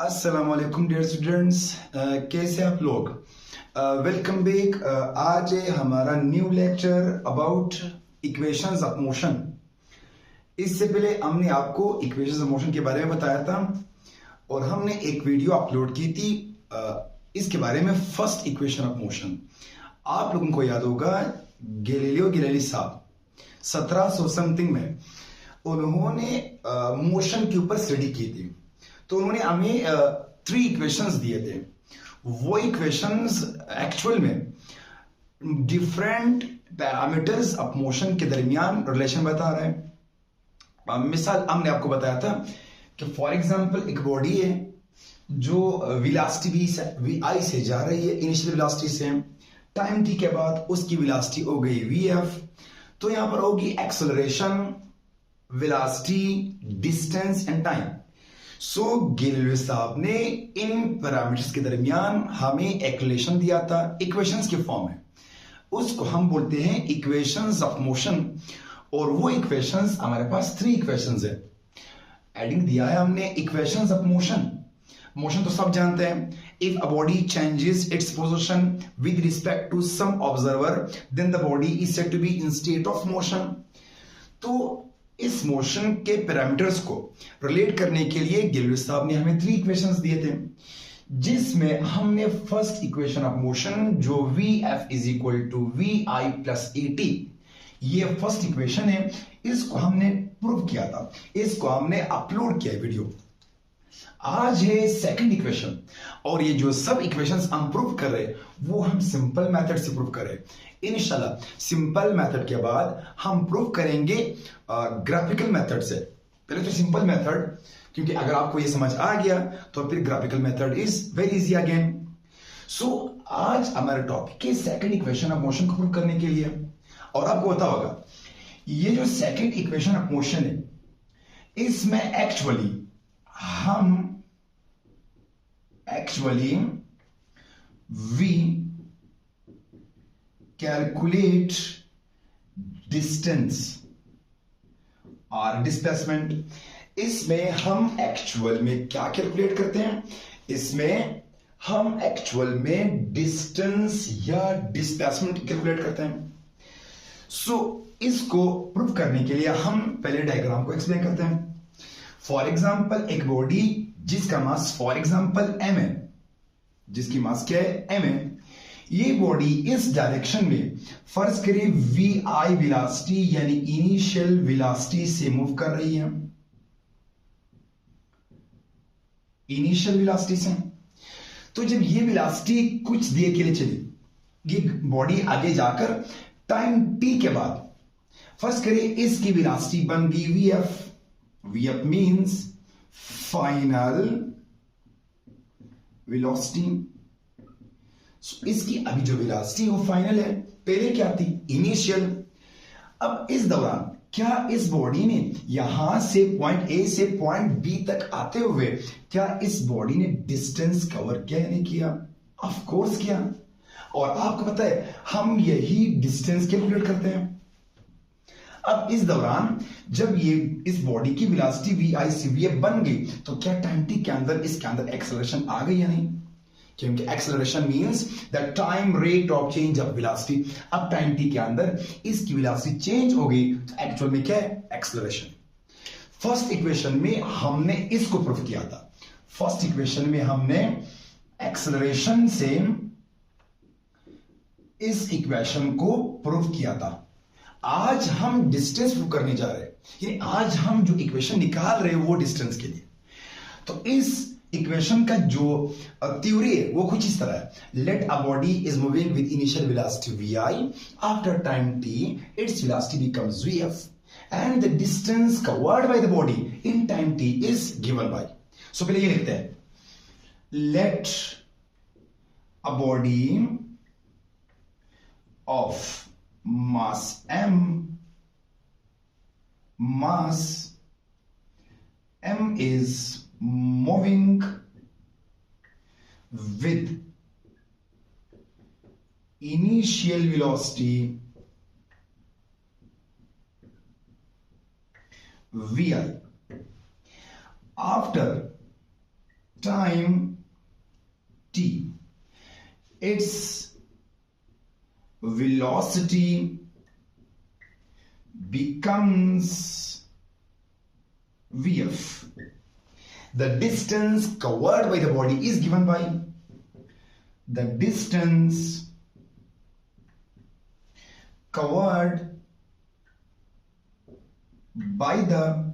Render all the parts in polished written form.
अस्सलाम वालेकुम dear students, कैसे आप लोग। Welcome back. आज है हमारा new lecture about equations of motion. इससे पहले हमने आपको इक्वेशंस ऑफ मोशन के बारे में बताया था और हमने एक वीडियो अपलोड की थी इसके बारे में, फर्स्ट इक्वेशन ऑफ मोशन। आप लोगों को याद होगा गैलीलियो गैलीली साहब 1700 समथिंग में उन्होंने मोशन के ऊपर स्टडी की थी। तो उन्होंने हमें 3 इक्वेशंस दिए थे। वो इक्वेशंस एक्चुअल में डिफरेंट पैरामीटर्स ऑफ मोशन के दरमियान रिलेशन बता रहे हैं। मिसाल हमने आपको बताया था कि फॉर एग्जांपल एक बॉडी है जो वेलोसिटी वी आई से जा रही है, इनिशियल वेलोसिटी से। टाइम टी के बाद उसकी वेलोसिटी हो गई वी एफ। तो यहां पर होगी acceleration, velocity, distance and time. So Galileo साहब ने इन पैरामीटर्स के दरमियान हमें एक रिलेशन दिया था इक्वेशंस के फॉर्म में। उसको हम बोलते हैं इक्वेशंस ऑफ मोशन। और वो इक्वेशंस हमारे पास 3 इक्वेशंस है। एडिंग दिया है हमने इक्वेशंस ऑफ मोशन। मोशन तो सब जानते हैं, if a body changes its position with respect to some observer then the body is said to be in state of motion. तो इस मोशन के पैरामीटर्स को रिलेट करने के लिए गैलीलियो साहब ने हमें 3 इक्वेशंस दिए थे, जिसमें हमने फर्स्ट इक्वेशन ऑफ मोशन जो v f is equal to v i plus a t, ये फर्स्ट इक्वेशन है। इसको हमने प्रूव किया था, इसको हमने अपलोड किया वीडियो। आज है सेकंड इक्वेशन, और ये जो सब इक्वेशंस हम प्रूव कर रहे हैं वो हम सिंपल मेथड से प्रूव कर रहे हैं। इंशाल्लाह सिंपल मेथड के बाद हम प्रूव करेंगे ग्राफिकल मेथड से। पहले तो सिंपल मेथड, क्योंकि अगर आपको ये समझ आ गया तो फिर graphical method is very easy again. So आज हमारा टॉपिक है सेकंड इक्वेशन ऑफ मोशन को प्रूव करने के लिए। और आपको पता होगा ये जो सेकंड इक्वेशन ऑफ मोशन है, इसमें एक्चुअली we calculate distance और डिस्प्लेसमेंट। इसमें हम एक्चुअल में क्या कैलकुलेट करते हैं? इसमें हम एक्चुअल में डिस्टेंस या डिस्प्लेसमेंट कैलकुलेट करते हैं। सो इसको प्रूव करने के लिए हम पहले डायग्राम को एक्सप्लेन करते हैं। फॉर एग्जाम्पल एक बॉडी जिसका मास फॉर एग्जाम्पल एम है, जिसकी मास क्या है? एम है। ये बॉडी इस डायरेक्शन में फर्ज करें वी आई वेलोसिटी यानी इनिशियल वेलोसिटी से मूव कर रही है, इनिशियल वेलोसिटी से। तो जब ये वेलोसिटी कुछ देर के लिए चली, ये बॉडी आगे जाकर टाइम टी के बाद फर्ज करें इसकी वेलोसिटी बन गई V F. Vf means final velocity। इसकी अभी जो वेलोसिटी वो फाइनल है, पहले क्या थी? इनिशियल। अब इस दौरान क्या इस बॉडी ने यहां से पॉइंट ए से पॉइंट बी तक आते हुए क्या इस बॉडी ने डिस्टेंस कवर किया या नहीं किया? ऑफ कोर्स किया। और आपको पता है हम यही डिस्टेंस कैलकुलेट करते हैं। अब इस दौरान जब ये इस बॉडी की वेलोसिटी वी आई सी वी एफ बन गई तो क्या टाइम टी के अंदर इसके अंदर एक्सेलरेशन आ गई या नहीं? क्योंकि acceleration means the time rate of change of velocity. अब टाइम टी के अंदर इसकी वेलोसिटी चेंज हो गई तो एक्चुअल में क्या है? एक्सेलरेशन। फर्स्ट इक्वेशन में हमने इसको प्रूव किया था। फर्स्ट इक्वेशन में हमने एक्सेलरेशन से इस इक्वेशन को प्रूव किया था। आज हम डिस्टेंस प्रूव करने जा रहे हैं, यानी आज हम जो इक्वेशन निकाल रहे हैं वो डिस्टेंस के लिए। तो इस इक्वेशन का जो थ्योरी है वो कुछ इस तरह है। Let a body is moving with initial velocity v i, after time t its velocity becomes v f and the distance covered by the body in time t is given by. So पहले ये लिखते हैं, let a body of mass m is moving with initial velocity vi after time t, its velocity becomes vf. The distance covered by the body is given by the distance covered by the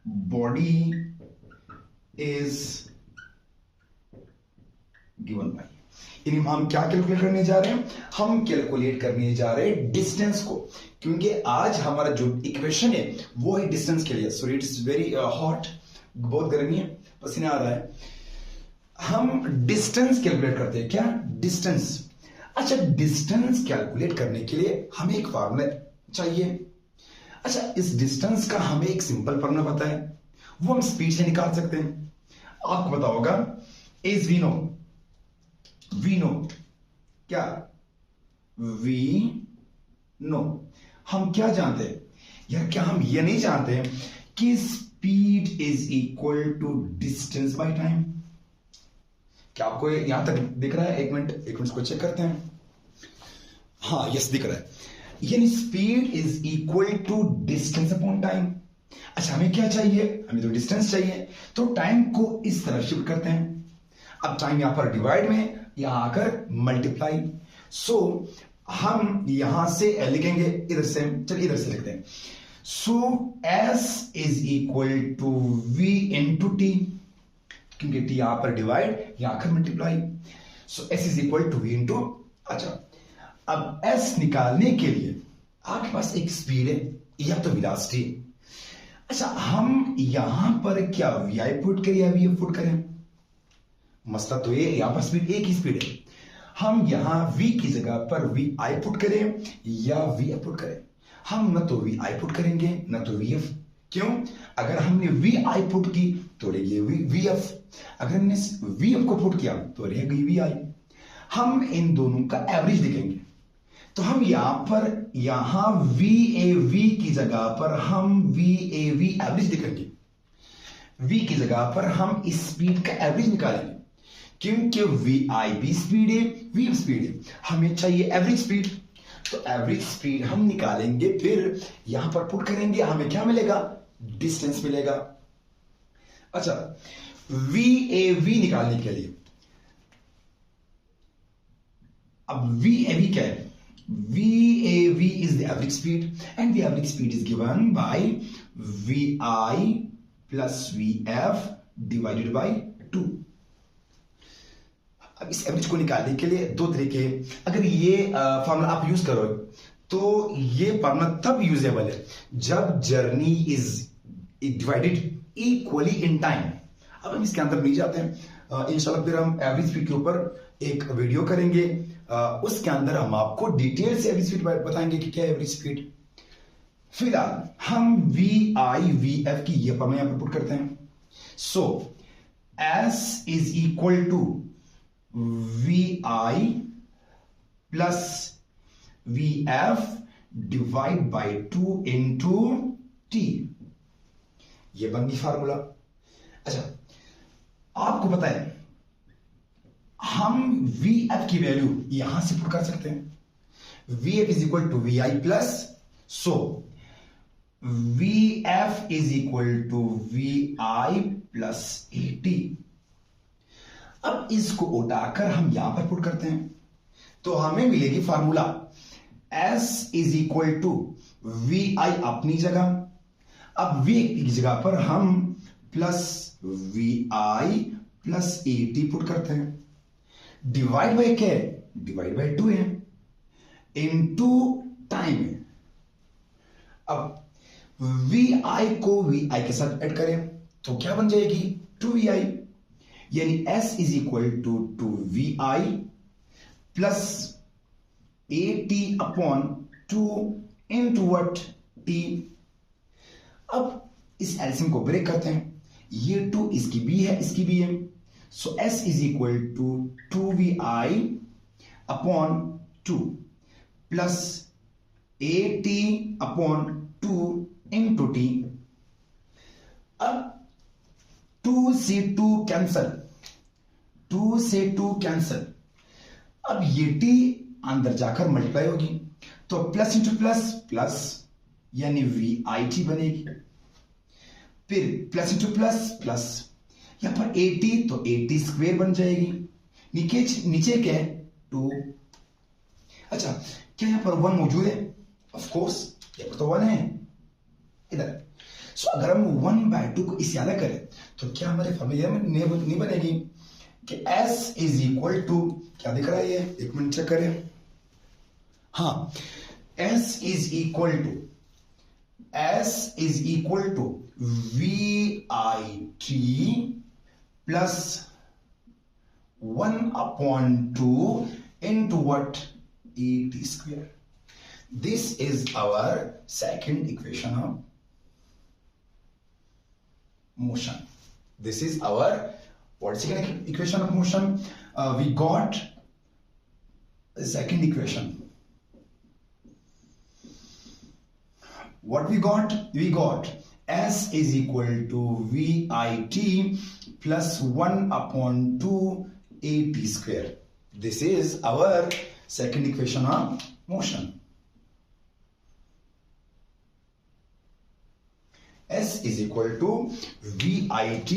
body is given by। यानी हम क्या calculate करने जा रहे हैं? हम calculate करने जा रहे हैं डिस्टेंस को, क्योंकि आज हमारा जो इक्वेशन है वो है डिस्टेंस के लिए। सॉरी, इट्स वेरी हॉट, बहुत गर्मी है, पसीना आ रहा है। हम डिस्टेंस कैलकुलेट करते हैं। क्या? डिस्टेंस। अच्छा, डिस्टेंस कैलकुलेट करने के लिए हमें एक फॉर्मूला चाहिए। अच्छा, इस डिस्टेंस का हमें एक सिंपल फॉर्मूला पता है, वो हम स्पीड से निकाल सकते हैं। आपको पता होगा, इज वी नो क्या? We know. हम क्या जानते हैं यार? क्या हम ये नहीं जानते कि speed is equal to distance by time? क्या आपको यहां तक दिख रहा है? एक मिनट इसको चेक करते हैं। हाँ, यस, दिख रहा है। यानी speed is equal to distance upon time. अच्छा, हमें क्या चाहिए? हमें तो डिस्टेंस चाहिए, तो टाइम को इस तरह शिफ्ट करते हैं। अब टाइम यहां पर डिवाइड में, यहां आकर मल्टीप्लाई। सो हम यहां से लिखेंगे, इधर से, चलिए इधर से लिखते हैं। So S is equal to V into t, क्योंकि टी यहां पर डिवाइड, यहां आकर multiply. So S is equal to V into. अच्छा, अब S निकालने के लिए आपके पास एक स्पीड है या तो वेलोसिटी है। अच्छा, हम यहां पर क्या VI पुट करें या VF पुट करें? मसला तो ये, यहां पर स्पीड एक ही स्पीड है। हम यहां V की जगह पर VI पुट करें या VF पुट करें? हम न तो VI पुट करेंगे न तो VF। क्यों? अगर हमने VI पुट की तो रहेगी VF, अगर हमने VF को पुट किया तो रहेगी VI। हम इन दोनों का एवरेज लिखेंगे, तो हम यहां VAV की जगह पर हम VAV एवरेज लिखेंगे। V की जगह पर हम इस स्पीड का एवरेज निकालेंगे, क्योंकि VI भी स्पीड है, VF स्पीड है, हमें चाहिए एवरेज स्पीड। तो एवरेज स्पीड हम निकालेंगे, फिर यहां पर पुट करेंगे, हमें क्या मिलेगा? डिस्टेंस मिलेगा। अच्छा, VAV निकालने के लिए अब VAV क्या है? VAV is the average speed, and the average speed is given by VI plus VF divided by 2। अब इस एवरेज को निकालने के लिए दो तरीके। अगर ये फॉर्मूला आप यूज करो तो ये फॉर्मूला तब यूजेबल है जब journey is divided equally in time. अब हम इसके अंदर नहीं जाते हैं, इंशाल्लाह फिर हम एवरेज स्पीड के ऊपर एक वीडियो करेंगे, उसके अंदर हम आपको डिटेल से एवरेज स्पीड बताएंगे कि क्या एवरेज स्पीड। फिलहाल हम VI VF की ये फॉर्मूला यहां पर पुट करते हैं। So S is equal to VI plus VF divide by 2 into T। ये बन गई फार्मूला। अच्छा, आपको पता है हम VF की वैल्यू यहां से पुट कर सकते हैं। VF is equal to VI plus, so VF is equal to VI plus AT। अब इसको उठाकर हम यहां पर पुट करते हैं, तो हमें मिलेगी formula S is equal to VI अपनी जगह, अब V की जगह पर हम plus VI plus AT put करते हैं। डिवाइड बाय क्या है? डिवाइड बाय 2 है, इनटू टाइम है। अब VI को VI के साथ ऐड करें तो क्या बन जाएगी? 2VI। यानी S is equal to 2VI plus AT upon 2 into what T। अब इस एल्सियम को ब्रेक करते हैं, ये 2 इसकी भी है, इसकी भी है। So S is equal to 2VI upon 2 plus AT upon 2 into T। अब 2 से 2 कैंसल, 2 से 2 कैंसल। अब ये टी अंदर जाकर मल्टीप्लाई होगी, तो प्लस इंटू प्लस प्लस, यानी वी आई टी बनेगी। फिर प्लस इंटू प्लस प्लस, यहां पर 80 तो 80 स्क्वायर बन जाएगी। नीचे क्या है 2। अच्छा, क्या यहां पर 1 मौजूद है? ऑफ कोर्स यहां पर तो 1 है इधर। सो अगर हम 1/2 को इस ज्यादा करें तो क्या हमारे फॉर्मूले में नहीं बनेगी कि s इज इक्वल टू, क्या दिख रहा है ये, एक मिनट चेक करें। हाँ, s is equal to v i t plus 1/2 into what? E t square. This is our second equation of motion. This is our what second equation of motion? We got the second equation. What we got? We got s is equal to v I t plus 1/2 a t square. This is our second equation of motion. S is equal to VIT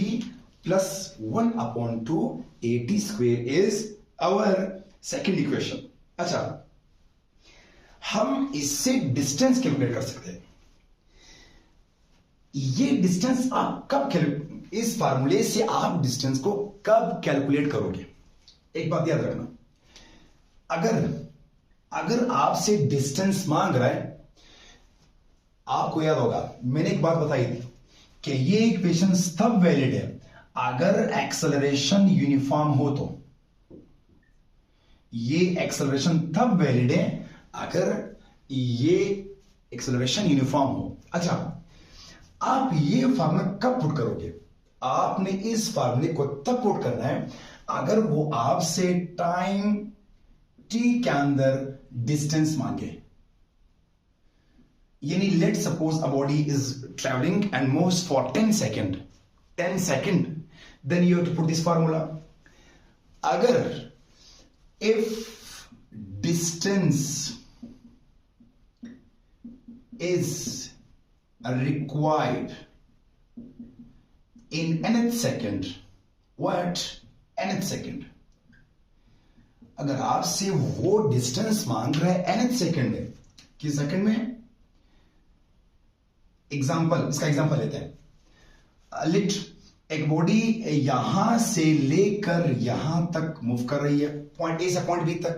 plus 1/2 AT square is our second equation. अच्छा, हम इससे distance calculate कर सकते हैं। ये distance आप कब इस फार्मूले से आप डिस्टेंस को कब कैलकुलेट करोगे? एक बात याद रखना, अगर आपसे डिस्टेंस मांग रहा है, आपको याद होगा मैंने एक बात बताई थी कि ये इक्वेशन तब वैलिड है अगर एक्सेलरेशन यूनिफॉर्म हो। तो ये एक्सेलरेशन तब वैलिड है अगर ये एक्सेलरेशन यूनिफॉर्म हो। अच्छा, आप ये फार्मूला कब पुट करोगे? आपने इस फार्मूले को तब पुट करना है अगर वो आपसे टाइम t के अंदर डिस्टेंस मांगे। यानी let suppose a body is travelling and moves for 10 second, then you have to put this formula. अगर if distance is required in nth second, what nth second, अगर आपसे वो डिस्टेंस मांग रहा है nth सेकंड में, किस सेकंड में? इसका एग्जांपल लेते हैं। लिट एक बॉडी यहां से लेकर यहां तक मूव कर रही है, पॉइंट ए से पॉइंट बी तक।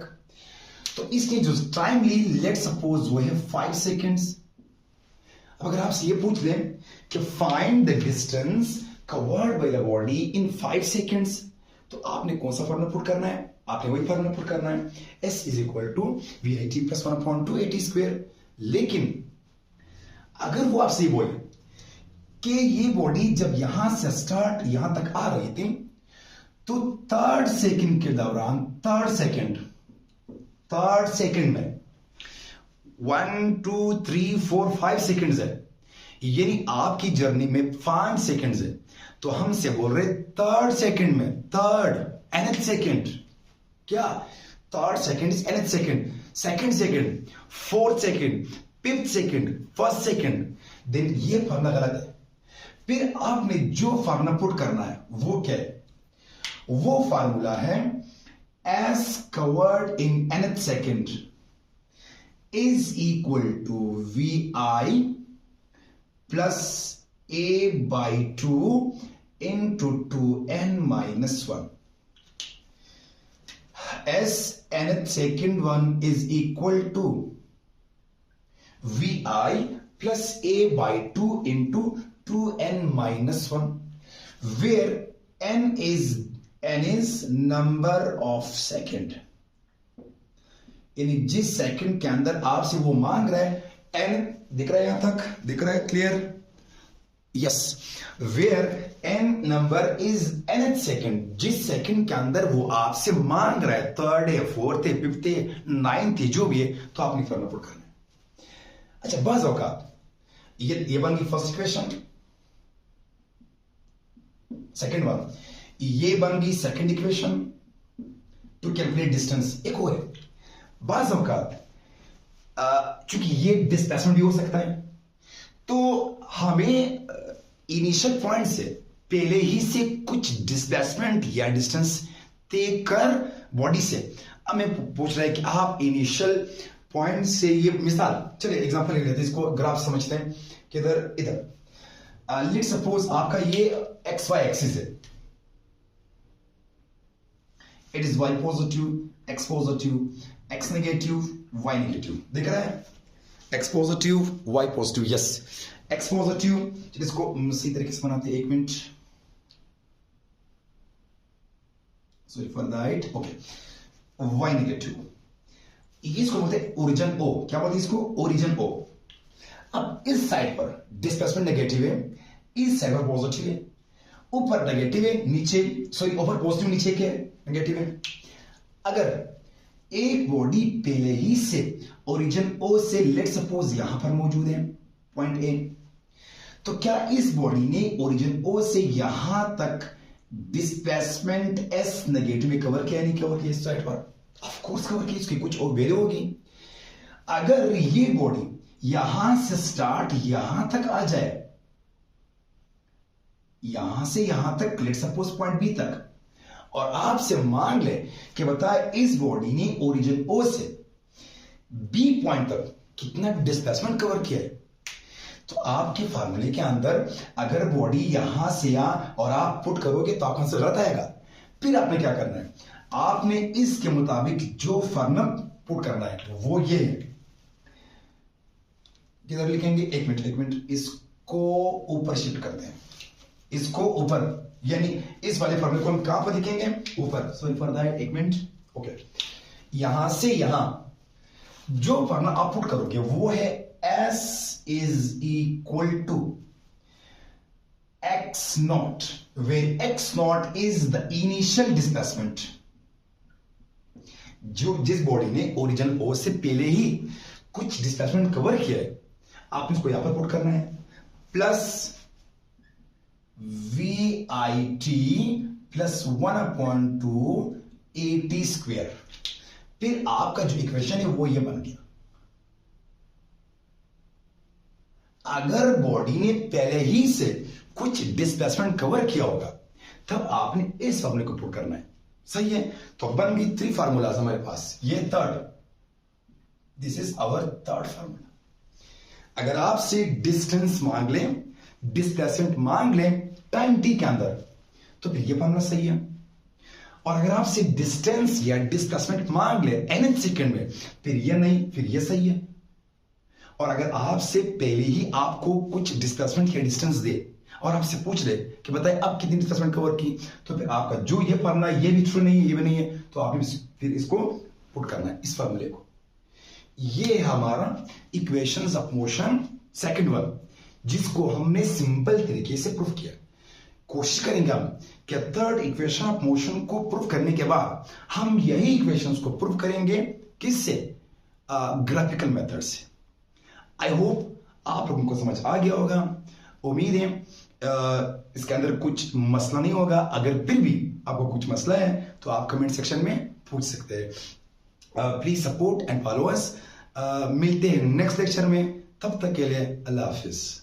तो इसकी जो टाइम ली, लेट सपोज वो है 5 सेकेंड्स। अगर आपसे ये पूछ लें कि find the distance covered by the body in 5 seconds, तो आपने कौन सा फॉर्मूला पुट करना है? आपने वही फॉर्मूला पुट करना है, s is equal to v i t plus 1/2 AT square. लेकिन अगर वो आपसे बोले कि ये बॉडी जब यहां से स्टार्ट यहां तक आ रही थी, तो थर्ड सेकंड के दौरान, थर्ड सेकंड में 1 2 3 4 5 सेकेंड्स है, यानी आपकी जर्नी में 5 सेकेंड्स है। तो हमसे बोल रहे थर्ड सेकंड में, थर्ड nth सेकंड, क्या third second is nth second, second second, fourth second, fifth second, first second, then ये फॉर्मूला गलत है। फिर आपने जो फार्मूला पुट करना है वो क्या है? वो फार्मूला है as covered in nth second is equal to vi plus a by 2 into 2n minus 1. S nth second one is equal to vi plus a by 2 into 2n minus 1, where n is number of second। यानी जिस second के अंदर आपसे वो मांग रहा है, n दिख रहा है, यहां तक दिख रहा है, clear? Yes, where n number is nth second, जिस सेकंड के अंदर वो आपसे मांग रहा है, थर्ड है, फोर्थ है, फिफ्थ है, नाइन्थ है, जो भी है, तो आपने फॉर्मूला पुट करना है। अच्छा, बाज़ औक़ात ये बन गई फर्स्ट इक्वेशन। सेकंड वन, ये बन गई second equation two calculate distance. एक और है, बाज़ औक़ात चूंकि ये डिस्प्लेसमेंट भी हो सकता है, तो हमें इनिशियल पॉइंट से पहले ही से कुछ डिस्प्लेसमेंट या डिस्टेंस तय कर बॉडी से हमें पूछ रहा है कि आप इनिशियल पॉइंट से, ये मिसाल, चलिए एग्जांपल ले लेते हैं, इसको ग्राफ समझते हैं कि इधर लेट्स सपोज आपका ये एक्स वाई एक्सिस है, it is y positive, x positive, x negative, y negative, दिख रहा है, x positive, y positive, yes, x positive, इसको सही तरीके से बनाते हैं, एक minute, sorry for that, okay, y negative, इसको बोलते हैं ओरिजिन ओ, क्या बोलते हैं इसको, ओरिजिन ओ। अब इस साइड पर डिस्प्लेसमेंट नेगेटिव है, इस साइड पर पॉजिटिव है, ऊपर नेगेटिव है, नीचे सॉरी ऊपर पॉजिटिव, नीचे क्या है, नेगेटिव है। अगर एक बॉडी पहले ही से ओरिजिन ओ से लेट सपोज यहां पर मौजूद है पॉइंट ए, तो क्या इस बॉडी ने ओरिजिन ओ से यहां तक डिस्प्लेसमेंट एस नेगेटिव में कवर किया, नहीं कवर किया इस साइड पर? ऑफ कोर्स कवर किया, इसकी कुछ और वैल्यू होगी। अगर ये बॉडी यहां से स्टार्ट यहां तक आ जाए, यहां से यहां तक लेट सपोज पॉइंट बी तक, और आपसे मांग ले कि बताए इस बॉडी ने ओरिजिन ओ से बी पॉइंट तक कितना डिस्प्लेसमेंट कवर किया है, तो आपके फार्मूले के अंदर अगर बॉडी यहां से आ और आप पुट करोगे तो आपका आंसर गलत आएगा। फिर आपने क्या करना है, आपने इसके मुताबिक जो फार्मूला पुट करना है वो ये है, किधर लिखेंगे, एक मिनट, इसको ऊपर शिफ्ट करते हैं, इसको ऊपर, यानी इस वाले फार्मूले को हम कहां पर लिखेंगे, ऊपर, सॉरी फॉर दैट, एक मिनट, ओके, यहां से यहां जो फार्मूला आप पुट करोगे वो है S is equal to x naught, where x naught is the initial displacement। जो जिस बॉडी ने ओरिजिन ओ से पहले ही कुछ डिस्प्लेसमेंट कवर किया है, आपने उसको यहां पर पुट करना है, plus VIT plus 1/2 AT square. फिर आपका जो इक्वेशन है वो ये बन गया। अगर बॉडी ने पहले ही से कुछ डिस्प्लेसमेंट कवर किया होगा तब आपने इस फार्मूले को पुट करना है, सही है। तो बन गई 3 फार्मूलाज हमारे पास, ये third, this is our third formula. अगर आपसे डिस्टेंस मांग लें, डिस्प्लेसमेंट मांग लें टाइम टी के अंदर, तो फिर ये फार्मूला सही है। और अगर आपसे डिस्टेंस या डिस्प्लेसमेंट मांग ले nth सेकंड में, फिर ये नहीं, फिर ये सही है। और अगर आपसे पहले ही आपको कुछ डिस्प्लेसमेंट या डिस्टेंस दे और आपसे पूछ ले कि बताए अब कितनी डिस्प्लेसमेंट कवर की, तो फिर आपका जो ये फार्मूला, ये भी ट्रू नहीं है, ये भी नहीं है, तो आपने फिर इसको पुट करना है, इस फार्मूले को। ये हमारा equations of motion second one, जिसको हमने सिंपल तरीके से प्रूफ किया। कोशिश करेंगे हम कि थर्ड इक्वेशन ऑफ मोशन को प्रूफ करने के बाद हम यही इक्वेशंस को प्रूफ करेंगे, किससे, ग्राफिकल मेथड से। आई होप आप लोगों को समझ आ गया होगा, उम्मीद है इसके अंदर कुछ मसला नहीं होगा। अगर फिर भी आपको कुछ मसला है तो आप कमेंट सेक्शन में पूछ सकते हैं। Please support and follow us. मिलते हैं नेक्स्ट लेक्चर में, तब तक के लिए अल्लाह हाफिज।